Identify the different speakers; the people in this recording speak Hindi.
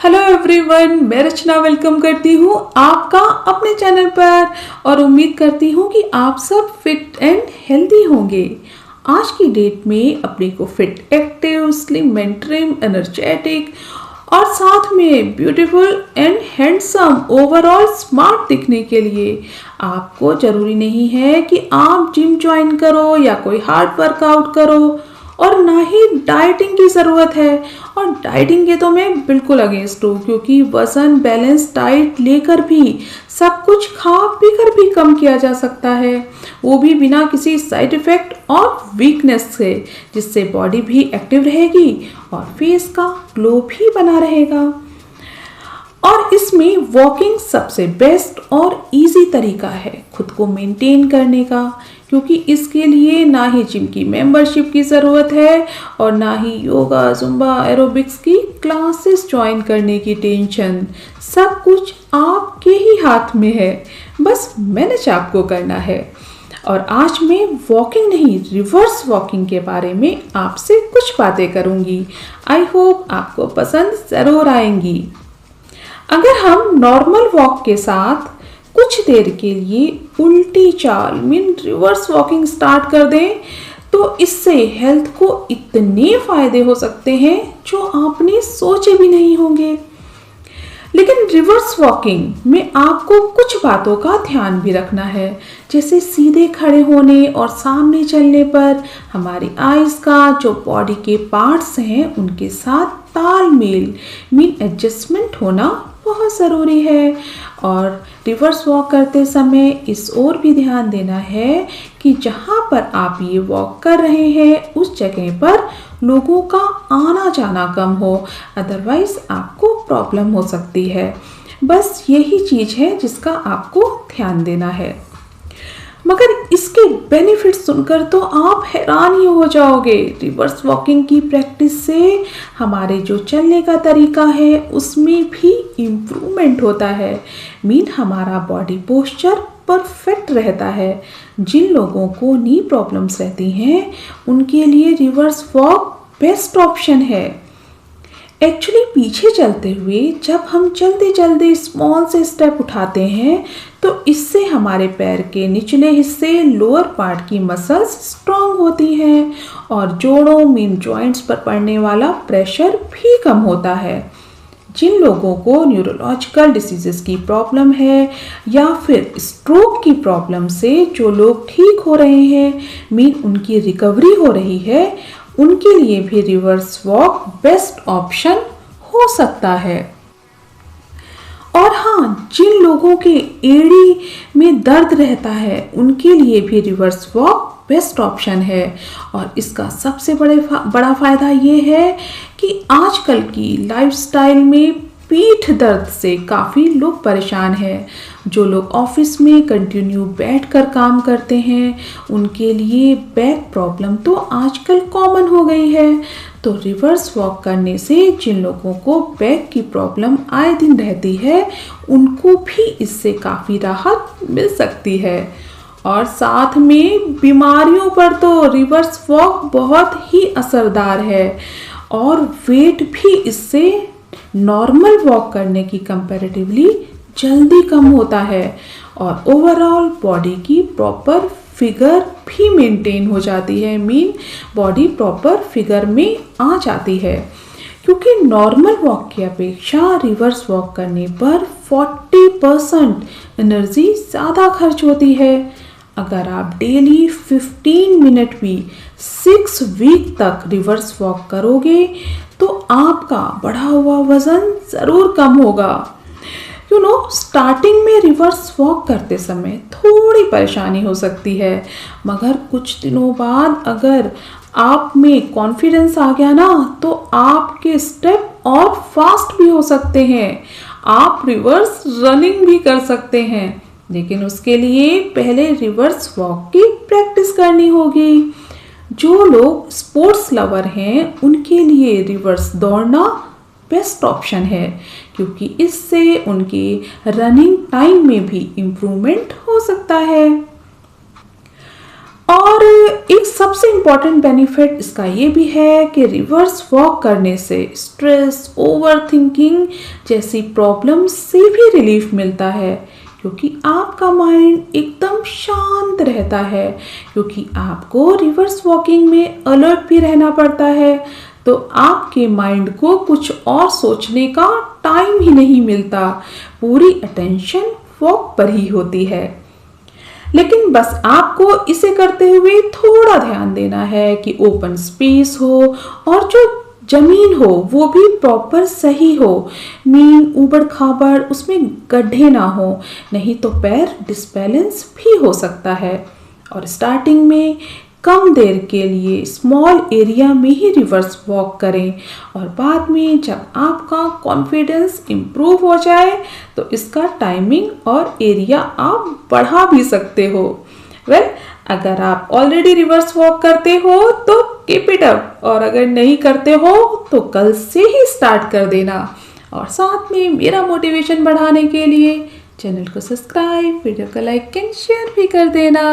Speaker 1: हेलो एवरीवन, मैं रचना वेलकम करती हूँ आपका अपने चैनल पर और उम्मीद करती हूँ कि आप सब फिट एंड हेल्दी होंगे। आज की डेट में अपने को fit, active, slim and trim, energetic और साथ में beautiful and handsome, overall smart दिखने के लिए आपको जरूरी नहीं है कि आप जिम ज्वाइन करो या कोई हार्ड वर्कआउट करो, और ना ही डाइटिंग की ज़रूरत है। और डाइटिंग के तो मैं बिल्कुल अगेंस्ट हूँ, क्योंकि वज़न बैलेंस डाइट लेकर भी सब कुछ खा पी कर भी कम किया जा सकता है, वो भी बिना किसी साइड इफ़ेक्ट और वीकनेस से, जिससे बॉडी भी एक्टिव रहेगी और फेस का ग्लो भी बना रहेगा। और इसमें वॉकिंग सबसे बेस्ट और इजी तरीका है खुद को मेंटेन करने का, क्योंकि इसके लिए ना ही जिम की मेंबरशिप की ज़रूरत है और ना ही योगा, जुम्बा, एरोबिक्स की क्लासेस ज्वाइन करने की टेंशन। सब कुछ आपके ही हाथ में है, बस मैनेज आपको करना है। और आज मैं वॉकिंग नहीं, रिवर्स वॉकिंग के बारे में आपसे कुछ बातें करूँगी। आई होप आपको पसंद ज़रूर आएंगी। अगर हम नॉर्मल वॉक के साथ कुछ देर के लिए उल्टी चाल मीन रिवर्स वॉकिंग स्टार्ट कर दें, तो इससे हेल्थ को इतने फायदे हो सकते हैं जो आपने सोचे भी नहीं होंगे। लेकिन रिवर्स वॉकिंग में आपको कुछ बातों का ध्यान भी रखना है, जैसे सीधे खड़े होने और सामने चलने पर हमारी आईज का जो बॉडी के पार्ट्स हैं उनके साथ तालमेल मीन एडजस्टमेंट होना बहुत ज़रूरी है। और रिवर्स वॉक करते समय इस ओर भी ध्यान देना है कि जहाँ पर आप ये वॉक कर रहे हैं उस जगह पर लोगों का आना जाना कम हो, अदरवाइज आपको प्रॉब्लम हो सकती है। बस यही चीज़ है जिसका आपको ध्यान देना है। मगर इसके बेनिफिट्स सुनकर तो आप हैरान ही हो जाओगे। रिवर्स वॉकिंग की प्रैक्टिस से हमारे जो चलने का तरीका है उसमें भी इम्प्रूवमेंट होता है, मीन हमारा बॉडी पोस्चर परफेक्ट रहता है। जिन लोगों को नी प्रॉब्लम्स रहती हैं उनके लिए रिवर्स वॉक बेस्ट ऑप्शन है। एक्चुअली पीछे चलते हुए जब हम जल्दी जल्दी स्मॉल से स्टेप उठाते हैं तो इससे हमारे पैर के निचले हिस्से, लोअर पार्ट की मसल्स स्ट्रांग होती हैं और जोड़ों मीन जॉइंट्स पर पड़ने वाला प्रेशर भी कम होता है। जिन लोगों को न्यूरोलॉजिकल डिसीजेस की प्रॉब्लम है या फिर स्ट्रोक की प्रॉब्लम से जो लोग ठीक हो रहे हैं मीन उनकी रिकवरी हो रही है, उनके लिए भी रिवर्स वॉक बेस्ट ऑप्शन हो सकता है। और हाँ, जिन लोगों के एड़ी में दर्द रहता है उनके लिए भी रिवर्स वॉक बेस्ट ऑप्शन है। और इसका सबसे बड़ा फायदा ये है कि आजकल की लाइफस्टाइल में पीठ दर्द से काफ़ी लोग परेशान हैं। जो लोग ऑफिस में कंटिन्यू बैठकर काम करते हैं उनके लिए बैक प्रॉब्लम तो आजकल कॉमन हो गई है। तो रिवर्स वॉक करने से जिन लोगों को बैक की प्रॉब्लम आए दिन रहती है उनको भी इससे काफ़ी राहत मिल सकती है। और साथ में बीमारियों पर तो रिवर्स वॉक बहुत ही असरदार है और वेट भी इससे नॉर्मल वॉक करने की कंपैरेटिवली जल्दी कम होता है और ओवरऑल बॉडी की प्रॉपर फिगर भी मेंटेन हो जाती है, मीन बॉडी प्रॉपर फिगर में आ जाती है। क्योंकि नॉर्मल वॉक की अपेक्षा रिवर्स वॉक करने पर 40% एनर्जी ज़्यादा खर्च होती है। अगर आप डेली 15 मिनट भी 6 वीक तक रिवर्स वॉक करोगे तो आपका बढ़ा हुआ वज़न ज़रूर कम होगा। स्टार्टिंग में रिवर्स वॉक करते समय थोड़ी परेशानी हो सकती है, मगर कुछ दिनों बाद अगर आप में कॉन्फिडेंस आ गया ना तो आपके स्टेप और फास्ट भी हो सकते हैं। आप रिवर्स रनिंग भी कर सकते हैं, लेकिन उसके लिए पहले रिवर्स वॉक की प्रैक्टिस करनी होगी। जो लोग स्पोर्ट्स लवर हैं उनके लिए रिवर्स दौड़ना बेस्ट ऑप्शन है, क्योंकि इससे उनके रनिंग टाइम में भी इम्प्रूवमेंट हो सकता है। और एक सबसे इम्पॉर्टेंट बेनिफिट इसका ये भी है कि रिवर्स वॉक करने से स्ट्रेस, ओवर थिंकिंग जैसी प्रॉब्लम से भी रिलीफ मिलता है, क्योंकि आपका माइंड एकदम शांत रहता है। क्योंकि आपको रिवर्स वॉकिंग में अलर्ट भी रहना पड़ता है, तो आपके माइंड को कुछ और सोचने का टाइम ही नहीं मिलता, पूरी अटेंशन वॉक पर ही होती है। लेकिन बस आपको इसे करते हुए थोड़ा ध्यान देना है कि ओपन स्पेस हो और जो जमीन हो वो भी प्रॉपर सही हो, मीन ऊबड़ खाबड़ उसमें गड्ढे ना हो, नहीं तो पैर डिसबैलेंस भी हो सकता है। और स्टार्टिंग में कम देर के लिए स्मॉल एरिया में ही रिवर्स वॉक करें, और बाद में जब आपका कॉन्फिडेंस इम्प्रूव हो जाए तो इसका टाइमिंग और एरिया आप बढ़ा भी सकते हो। अगर आप ऑलरेडी रिवर्स वॉक करते हो तो कीप इट अप, और अगर नहीं करते हो तो कल से ही स्टार्ट कर देना। और साथ में मेरा मोटिवेशन बढ़ाने के लिए चैनल को सब्सक्राइब, वीडियो को लाइक एंड शेयर भी कर देना।